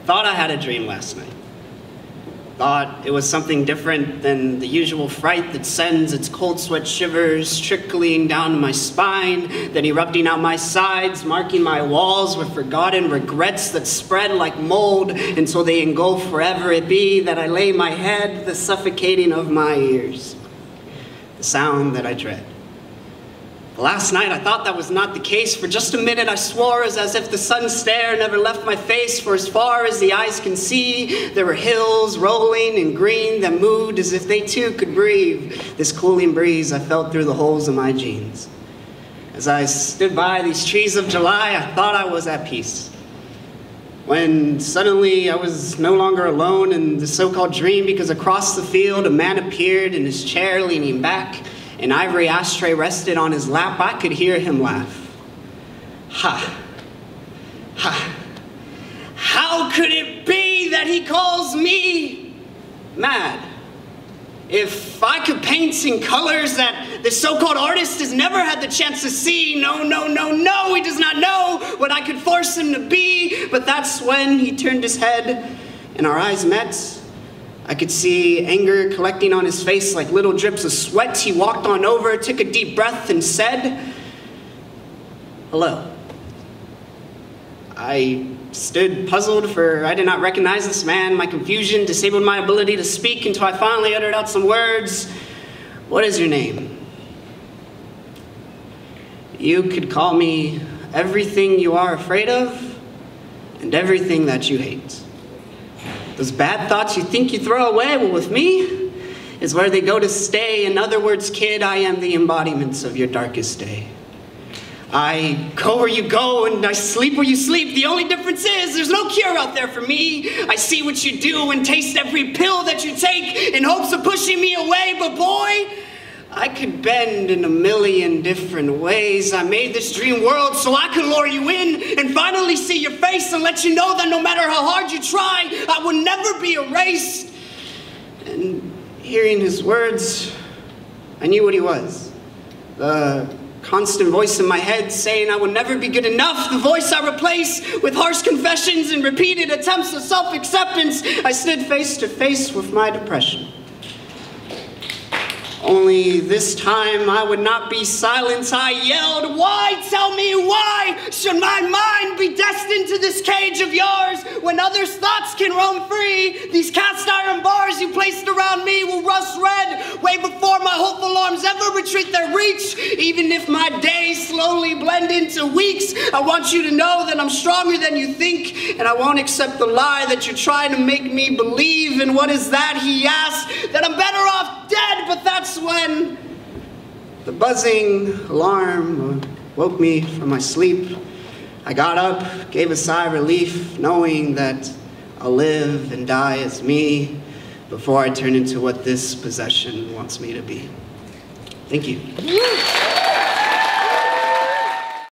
thought I had a dream last night. Thought it was something different than the usual fright that sends its cold sweat shivers trickling down my spine, then erupting out my sides, marking my walls with forgotten regrets that spread like mold until they engulf forever. It be that I lay my head, the suffocating of my ears, the sound that I dread. Last night, I thought that was not the case. For just a minute, I swore it was as if the sun's stare never left my face. For as far as the eyes can see, there were hills rolling in green that moved as if they too could breathe this cooling breeze I felt through the holes in my jeans. As I stood by these trees of July, I thought I was at peace. When suddenly I was no longer alone in the so-called dream, because across the field, a man appeared in his chair leaning back. An ivory ashtray rested on his lap. I could hear him laugh. Ha. Ha. How could it be that he calls me mad? If I could paint in colors that this so-called artist has never had the chance to see, no, he does not know what I could force him to be. But that's when he turned his head and our eyes met. I could see anger collecting on his face like little drips of sweat. He walked on over, took a deep breath, and said, "Hello." I stood puzzled, for I did not recognize this man. My confusion disabled my ability to speak until I finally uttered out some words. "What is your name?" "You could call me everything you are afraid of and everything that you hate. Those bad thoughts you think you throw away, well, with me, is where they go to stay. In other words, kid, I am the embodiment of your darkest day. I go where you go and I sleep where you sleep. The only difference is there's no cure out there for me. I see what you do and taste every pill that you take in hopes of pushing me away. But boy, I could bend in a million different ways. I made this dream world so I could lure you in and finally see your face and let you know that no matter how hard you try, I will never be erased." And hearing his words, I knew what he was. The constant voice in my head saying I would never be good enough. The voice I replaced with harsh confessions and repeated attempts of self-acceptance. I stood face to face with my depression. Only this time I would not be silent. I yelled, "Why, tell me why should my mind be destined to this cage of yours when others' thoughts can roam free? These cast iron bars you placed around me will rust red way before my hopeful arms ever retreat their reach. Even if my days slowly blend into weeks, I want you to know that I'm stronger than you think, and I won't accept the lie that you're trying to make me believe." And what is that, he asked? That I'm better off dead. But that's when the buzzing alarm woke me from my sleep. I got up, gave a sigh of relief, knowing that I'll live and die as me before I turn into what this possession wants me to be. Thank you.